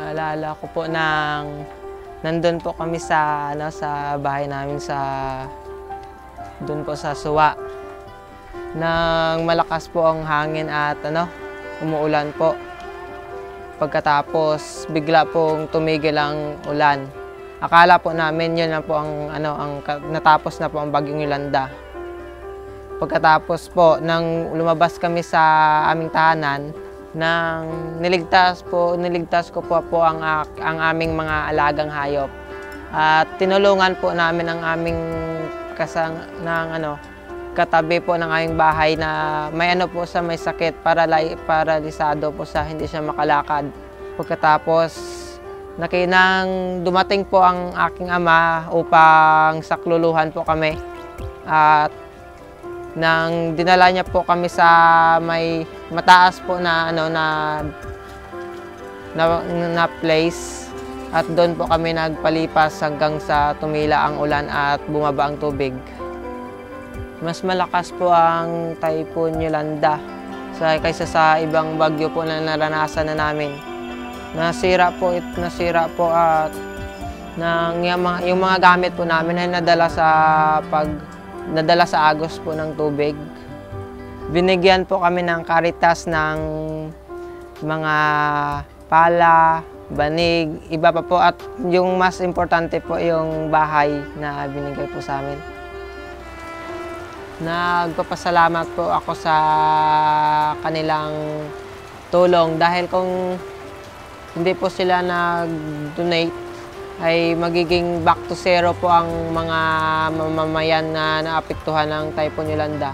Naalala ko po nandun po kami sa sa bahay namin doon po sa Suwa. Nang malakas po ang hangin at umuulan po. Pagkatapos bigla pong tumigil ang ulan. Akala po namin yun na po ang natapos na po ang bagyong Yolanda. Pagkatapos po nang lumabas kami sa aming tahanan, niligtas ko po ang aming mga alagang hayop. At tinulungan po namin ang aming katabi po ng aming bahay na may may sakit, paralisado po sa hindi siya makalakad. Pagkatapos nang dumating po ang aking ama upang sakluluhan po kami. At nang dinala niya po kami sa may mataas po na place, at doon po kami nagpalipas hanggang sa tumila ang ulan at bumaba ang tubig. Mas malakas po ang Typhoon Yolanda kaysa sa ibang bagyo po na naranasan na namin. Nasira po at yung mga gamit po namin ay nadala sa agos po ng tubig. Binigyan po kami ng Caritas ng mga pala, banig, iba pa po, at yung mas importante po yung bahay na binigay po sa amin. Nagpapasalamat po ako sa kanilang tulong dahil kung hindi po sila nag-donate ay magiging back to zero po ang mga mamamayan na naapektuhan ng Typhoon Yolanda.